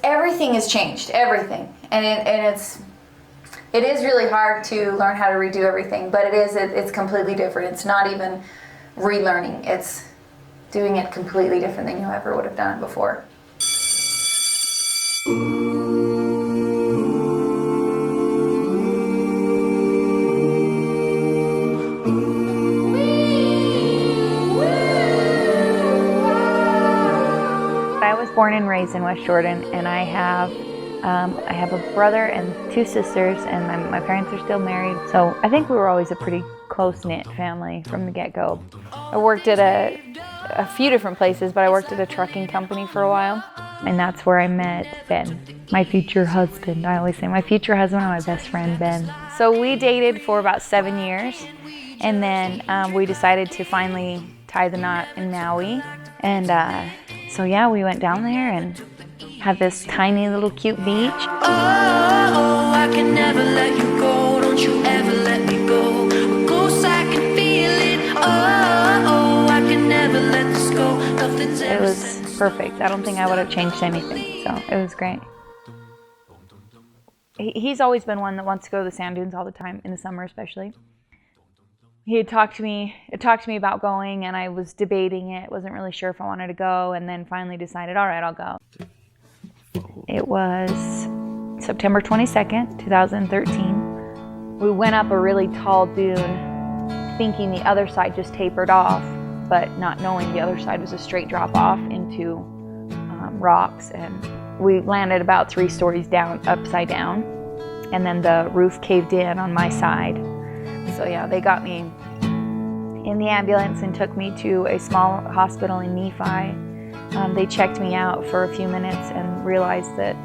everything has changed, everything, and it is really hard to learn how to redo everything, but it's completely different. It's not even relearning. It's doing it completely different than you ever would have done it before. I was born and raised in West Jordan, and I have a brother and 2 sisters, and my parents are still married. So I think we were always a pretty close-knit family from the get-go. I worked at a few different places, but I worked at a trucking company for a while, and that's where I met Ben, my future husband. I always say my future husband and my best friend, Ben. So we dated for about 7 years, and then we decided to finally tie the knot in Maui. And so yeah, we went down there and had this tiny little cute beach. Oh, I can never let you go. Don't you ever let me go. We're close, I can feel it. Oh, I can never let this go. Nothing's It was perfect. I don't think I would have changed anything, so it was great. He's always been one that wants to go to the sand dunes all the time, in the summer especially. He had talked to me about going, and I was debating it, wasn't really sure if I wanted to go, and then finally decided, all right, I'll go. It was September 22nd, 2013. We went up a really tall dune, thinking the other side just tapered off, but not knowing the other side was a straight drop off into rocks. And we landed about 3 stories down, upside down, and then the roof caved in on my side. So yeah, they got me in the ambulance and took me to a small hospital in Nephi. They checked me out for a few minutes and realized that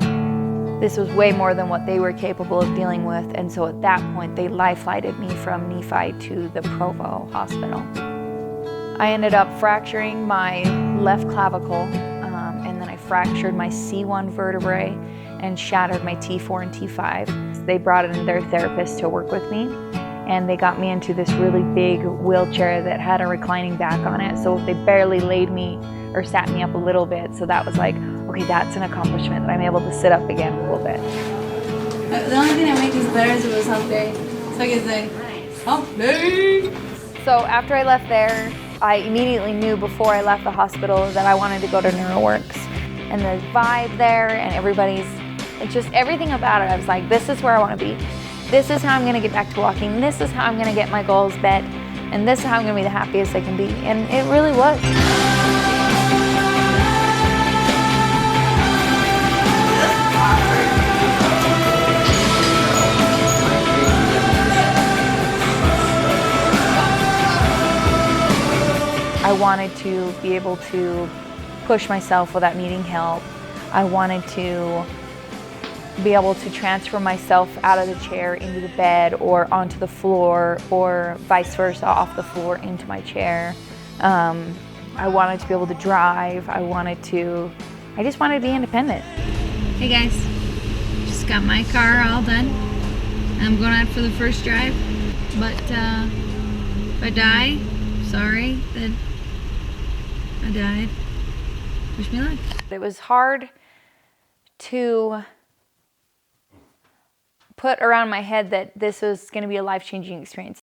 this was way more than what they were capable of dealing with. And so at that point, they life-flighted me from Nephi to the Provo hospital. I ended up fracturing my left clavicle, and then I fractured my C1 vertebrae and shattered my T4 and T5. They brought in their therapist to work with me, and they got me into this really big wheelchair that had a reclining back on it. So they barely laid me or sat me up a little bit. So that was like, okay, that's an accomplishment that I'm able to sit up again a little bit. The only thing that made these better is it was hump day. So I could say, hump day. So after I left there, I immediately knew before I left the hospital that I wanted to go to NeuroWorks. And the vibe there and it's just everything about it. I was like, this is where I want to be. This is how I'm going to get back to walking. This is how I'm going to get my goals met. And this is how I'm going to be the happiest I can be. And it really was. I wanted to be able to push myself without needing help. I wanted to be able to transfer myself out of the chair into the bed or onto the floor, or vice versa, off the floor into my chair. I wanted to be able to drive. I just wanted to be independent. Hey guys, just got my car all done. I'm going out for the first drive, but if I die, sorry that I died. Wish me luck. It was hard to put around my head that this was going to be a life-changing experience.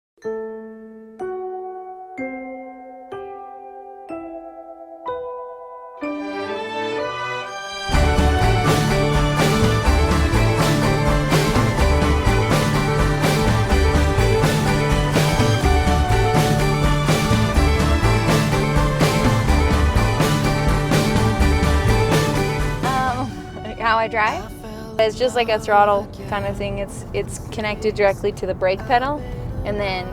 How I drive? It's just like a throttle kind of thing. It's connected directly to the brake pedal, and then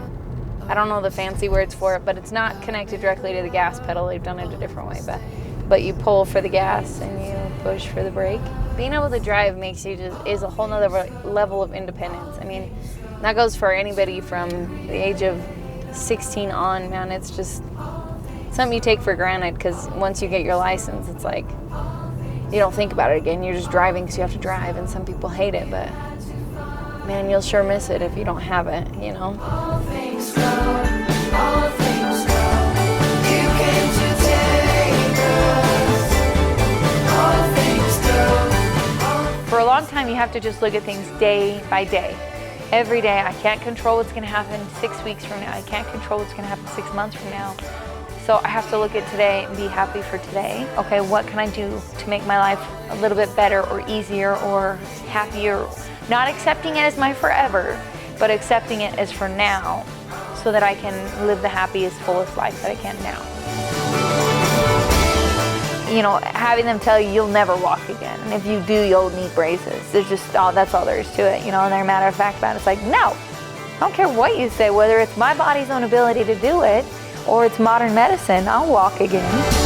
I don't know the fancy words for it, but it's not connected directly to the gas pedal. They've done it a different way, but you pull for the gas and you push for the brake. Being able to drive is a whole nother level of independence. I mean, that goes for anybody from the age of 16 on, man. It's just something you take for granted, because once you get your license, it's like you don't think about it again. You're just driving because you have to drive, and some people hate it, but man, you'll sure miss it if you don't have it, you know? All things go, all things go. You came to take us. All things go. long time you have to just look at things day by day. Every day. I can't control what's going to happen 6 weeks from now. I can't control what's going to happen 6 months from now. So I have to look at today and be happy for today. Okay, what can I do to make my life a little bit better or easier or happier? Not accepting it as my forever, but accepting it as for now, so that I can live the happiest, fullest life that I can now. You know, having them tell you you'll never walk again, and if you do, you'll need braces. There's just, that's all there is to it, you know, and they're matter of fact about it. It's like, no, I don't care what you say, whether it's my body's own ability to do it, or it's modern medicine, I'll walk again.